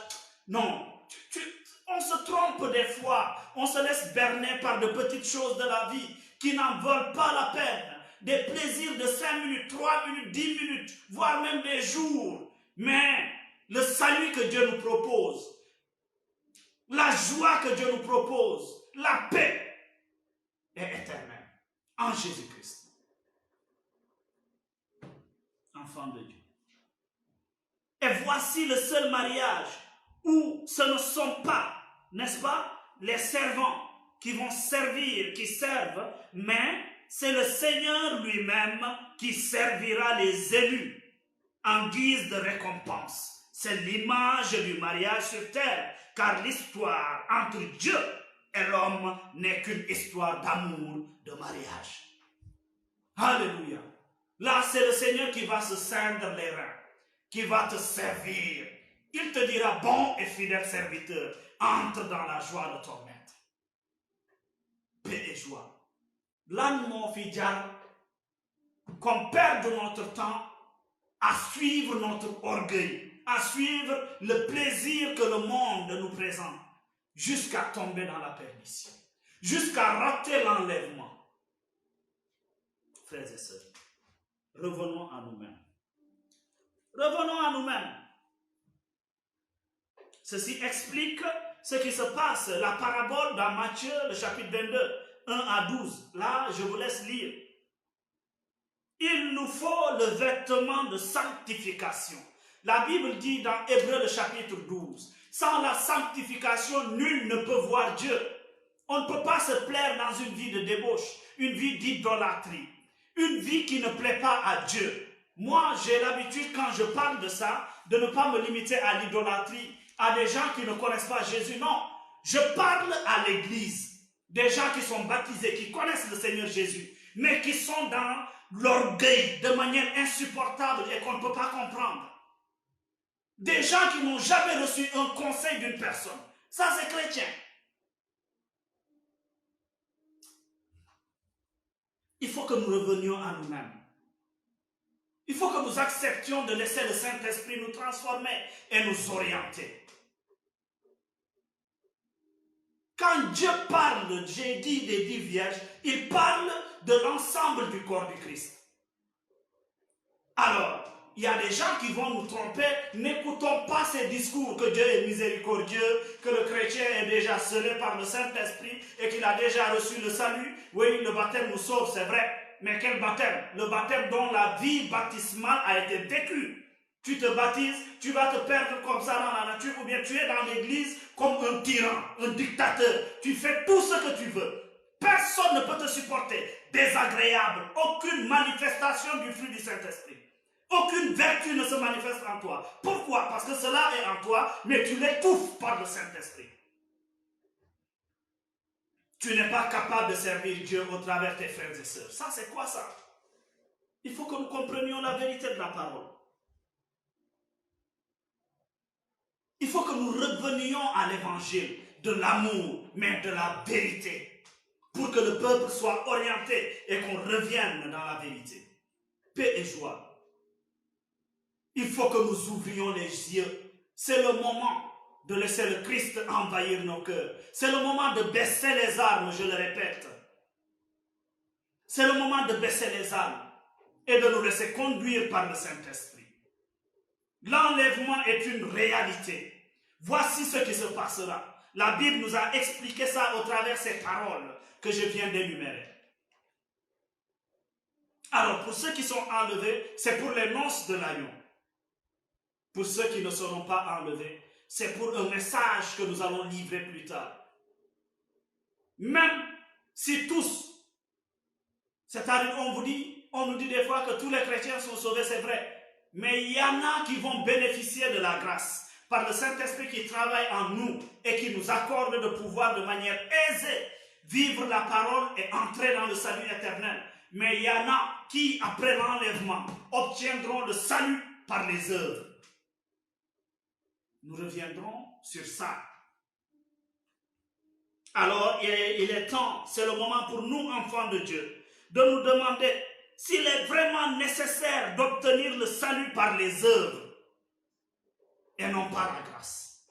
Non, on se trompe des fois, on se laisse berner par de petites choses de la vie qui n'en valent pas la peine. des plaisirs de 5 minutes, 3 minutes, 10 minutes, voire même des jours. Mais le salut que Dieu nous propose, la joie que Dieu nous propose, la paix est éternelle en Jésus-Christ. Enfant de Dieu. Et voici le seul mariage où ce ne sont pas, n'est-ce pas, les servants qui vont servir, qui servent, mais c'est le Seigneur lui-même qui servira les élus en guise de récompense. C'est l'image du mariage sur terre, car l'histoire entre Dieu et l'homme n'est qu'une histoire d'amour, de mariage. Alléluia. Là, c'est le Seigneur qui va se ceindre les reins, qui va te servir. Il te dira, bon et fidèle serviteur, entre dans la joie de ton maître. Paix et joie. Là, mon fidèle, qu'on perde notre temps à suivre notre orgueil, à suivre le plaisir que le monde nous présente, jusqu'à tomber dans la perdition, jusqu'à rater l'enlèvement. Frères et sœurs, revenons à nous-mêmes. Revenons à nous-mêmes. Ceci explique ce qui se passe, la parabole dans Matthieu, le chapitre 22, 1 à 12. Là, je vous laisse lire. Il nous faut le vêtement de sanctification. La Bible dit dans Hébreux, le chapitre 12, sans la sanctification, nul ne peut voir Dieu. On ne peut pas se plaire dans une vie de débauche, une vie d'idolâtrie, une vie qui ne plaît pas à Dieu. Moi, j'ai l'habitude, quand je parle de ça, de ne pas me limiter à l'idolâtrie, à des gens qui ne connaissent pas Jésus. Non, je parle à l'église, des gens qui sont baptisés, qui connaissent le Seigneur Jésus, mais qui sont dans l'orgueil de manière insupportable et qu'on ne peut pas comprendre. Des gens qui n'ont jamais reçu un conseil d'une personne. Ça, c'est chrétien. Il faut que nous revenions à nous-mêmes. Il faut que nous acceptions de laisser le Saint-Esprit nous transformer et nous orienter. Quand Dieu parle, j'ai dit des 10 vierges, il parle de l'ensemble du corps du Christ. Alors, il y a des gens qui vont nous tromper. N'écoutons pas ces discours que Dieu est miséricordieux, que le chrétien est déjà scellé par le Saint-Esprit et qu'il a déjà reçu le salut. Oui, le baptême nous sauve, c'est vrai. Mais quel baptême? Le baptême dont la vie baptismale a été détruite. Tu te baptises, tu vas te perdre comme ça dans la nature, ou bien tu es dans l'église comme un tyran, un dictateur. Tu fais tout ce que tu veux. Personne ne peut te supporter. Désagréable. Aucune manifestation du fruit du Saint-Esprit. Aucune vertu ne se manifeste en toi. Pourquoi? Parce que cela est en toi, mais tu l'étouffes par le Saint-Esprit. Tu n'es pas capable de servir Dieu au travers de tes frères et sœurs. Ça, c'est quoi ça? Il faut que nous comprenions la vérité de la parole. Il faut que nous revenions à l'évangile de l'amour, mais de la vérité, pour que le peuple soit orienté et qu'on revienne dans la vérité. Paix et joie. Il faut que nous ouvrions les yeux. C'est le moment de laisser le Christ envahir nos cœurs. C'est le moment de baisser les armes, je le répète. C'est le moment de baisser les armes et de nous laisser conduire par le Saint-Esprit. L'enlèvement est une réalité. Voici ce qui se passera. La Bible nous a expliqué ça au travers de ces paroles que je viens d'énumérer. Alors, pour ceux qui sont enlevés, c'est pour les noces de l'agneau. Pour ceux qui ne seront pas enlevés, c'est pour un message que nous allons livrer plus tard. Même si tous, c'est-à-dire on nous dit des fois que tous les chrétiens sont sauvés, c'est vrai. Mais il y en a qui vont bénéficier de la grâce par le Saint-Esprit qui travaille en nous et qui nous accorde de pouvoir de manière aisée vivre la parole et entrer dans le salut éternel. Mais il y en a qui, après l'enlèvement, obtiendront le salut par les œuvres. Nous reviendrons sur ça. Alors, il est temps, c'est le moment pour nous, enfants de Dieu, de nous demander s'il est vraiment nécessaire d'obtenir le salut par les œuvres et non par la grâce.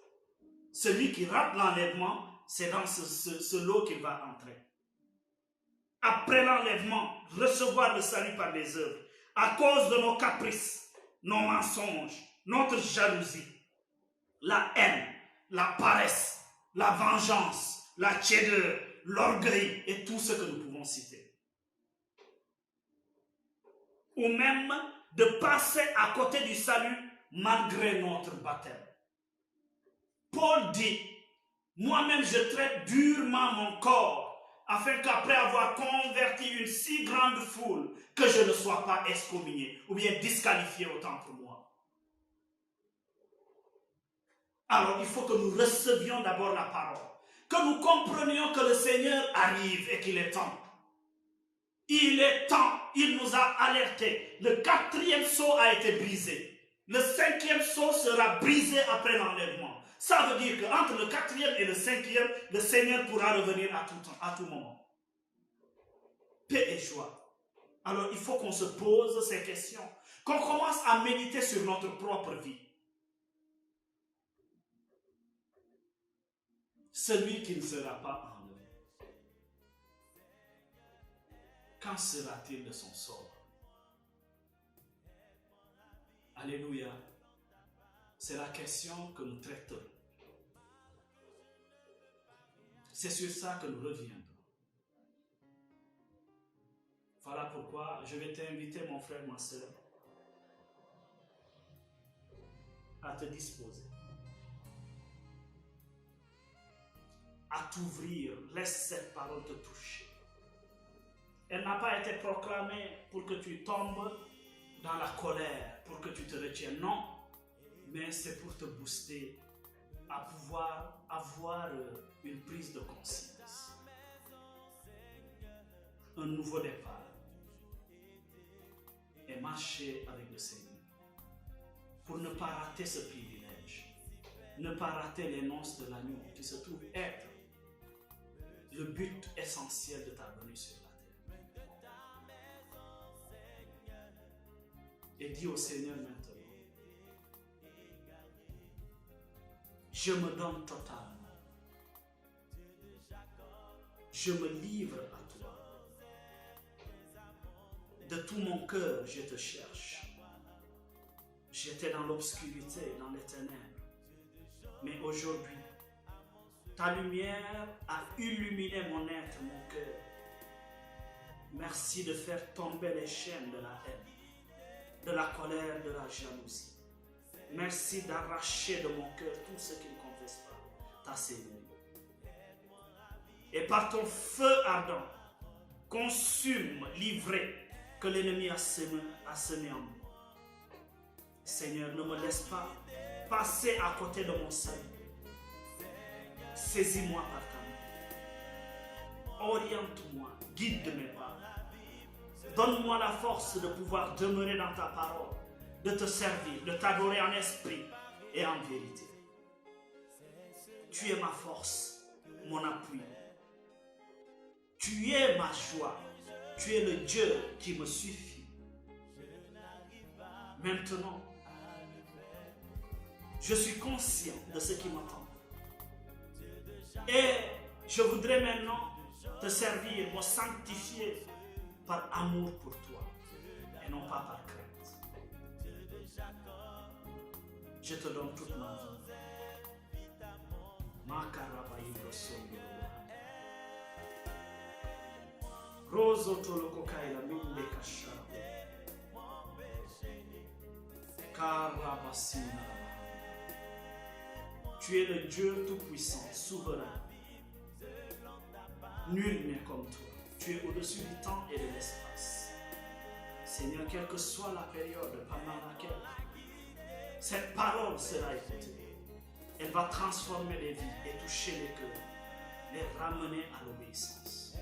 Celui qui rate l'enlèvement, c'est dans ce lot qu'il va entrer. après l'enlèvement, recevoir le salut par les œuvres, à cause de nos caprices, nos mensonges, notre jalousie, la haine, la paresse, la vengeance, la tiédeur, l'orgueil et tout ce que nous pouvons citer. Ou même de passer à côté du salut malgré notre baptême. Paul dit, moi-même je traite durement mon corps afin qu'après avoir converti une si grande foule, que je ne sois pas excommunié ou bien disqualifié autant pour moi. Alors il faut que nous recevions d'abord la parole, que nous comprenions que le Seigneur arrive et qu'il est temps. Il est temps, il nous a alertés. Le 4e sceau a été brisé. Le 5e sceau sera brisé après l'enlèvement. Ça veut dire qu'entre le 4e et le 5e, le Seigneur pourra revenir à tout temps, à tout moment. Paix et joie. Alors il faut qu'on se pose ces questions, qu'on commence à méditer sur notre propre vie. Celui qui ne sera pas enlevé, qu'en sera-t-il de son sort? Alléluia. C'est la question que nous traitons. C'est sur ça que nous reviendrons. Voilà pourquoi je vais t'inviter, mon frère, ma soeur, à te disposer, à t'ouvrir. Laisse cette parole te toucher. Elle n'a pas été proclamée pour que tu tombes dans la colère, pour que tu te retiennes. Non, mais c'est pour te booster à pouvoir avoir une prise de conscience. Un nouveau départ. Et marcher avec le Seigneur. Pour ne pas rater ce privilège. Ne pas rater les noces de l'agneau qui se trouve être le but essentiel de ta venue sur la terre. Et dis au Seigneur maintenant, je me donne totalement. Je me livre à toi. De tout mon cœur, je te cherche. J'étais dans l'obscurité, dans les ténèbres. Mais aujourd'hui, ta lumière a illuminé mon être, mon cœur. Merci de faire tomber les chaînes de la haine, de la colère, de la jalousie. Merci d'arracher de mon cœur tout ce qui ne confesse pas ta Seigneur. Et par ton feu ardent, consume l'ivrée que l'ennemi a semé en moi. Seigneur, ne me laisse pas passer à côté de mon salut. Saisis-moi par ta main. Oriente-moi, guide mes pas. Donne-moi la force de pouvoir demeurer dans ta parole, de te servir, de t'adorer en esprit et en vérité. Tu es ma force, mon appui. Tu es ma joie. Tu es le Dieu qui me suffit. Maintenant, je suis conscient de ce qui m'attend. Et je voudrais maintenant te servir, me sanctifier par amour pour toi et non pas par crainte. Je te donne toute ma vie. Roso toloko kaila minde kashara. Karabasina. Tu es le Dieu tout-puissant, souverain. Nul n'est comme toi. Tu es au-dessus du temps et de l'espace. Seigneur, quelle que soit la période pendant laquelle cette parole sera écoutée, elle va transformer les vies et toucher les cœurs, les ramener à l'obéissance.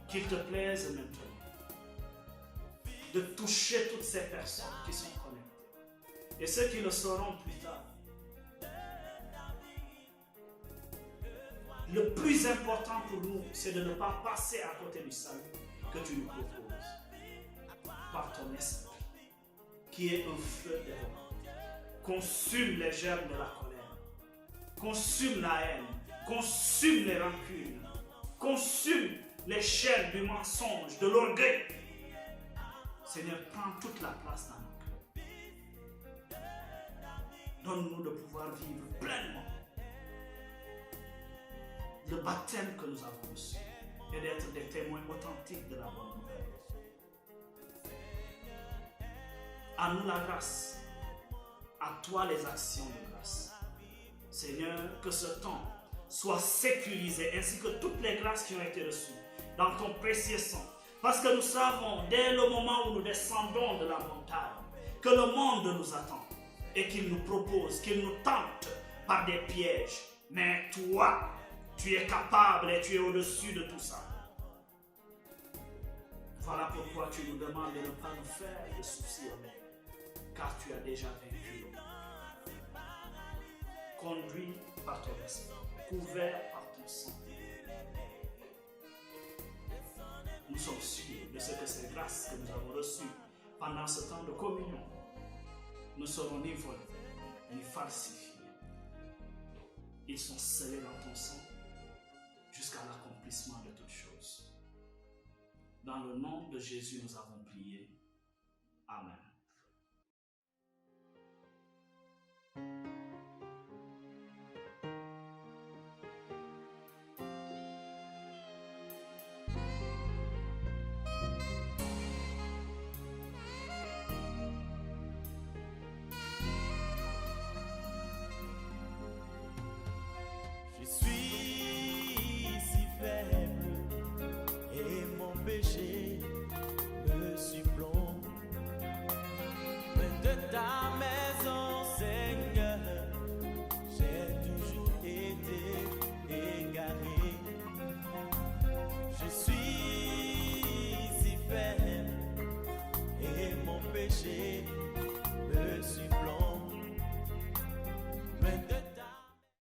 Qu'il te plaise maintenant de toucher toutes ces personnes qui sont connectées et ceux qui le seront plus tard. Le plus important pour nous, c'est de ne pas passer à côté du salut que tu nous proposes par ton esprit, qui est un feu dévorant. Consume les germes de la colère, consume la haine, consume les rancunes, consume consume les chaînes du mensonge, de l'orgueil. Seigneur, prends toute la place dans nos cœurs. Donne-nous de pouvoir vivre pleinement le baptême que nous avons reçu et d'être des témoins authentiques de la bonne nouvelle. À nous la grâce, à toi les actions de grâce. Seigneur, que ce temps soit sécurisé ainsi que toutes les grâces qui ont été reçues dans ton précieux sang. Parce que nous savons, dès le moment où nous descendons de la montagne, que le monde nous attend et qu'il nous propose, qu'il nous tente par des pièges. Mais toi, tu es capable et tu es au-dessus de tout ça. Voilà pourquoi tu nous demandes de ne pas nous faire de soucis, car tu as déjà vaincu le monde. Conduit par ton esprit, couvert par ton sang. Nous sommes sûrs de ce que ces grâces que nous avons reçues pendant ce temps de communion ne seront ni volées, ni falsifiées. Ils sont scellés dans ton sang jusqu'à l'accomplissement de toutes choses. Dans le nom de Jésus, nous avons prié. Amen. Je suis si faible et mon péché me surplombe. Près de ta maison, Seigneur, j'ai toujours été égaré. Je suis si faible et mon péché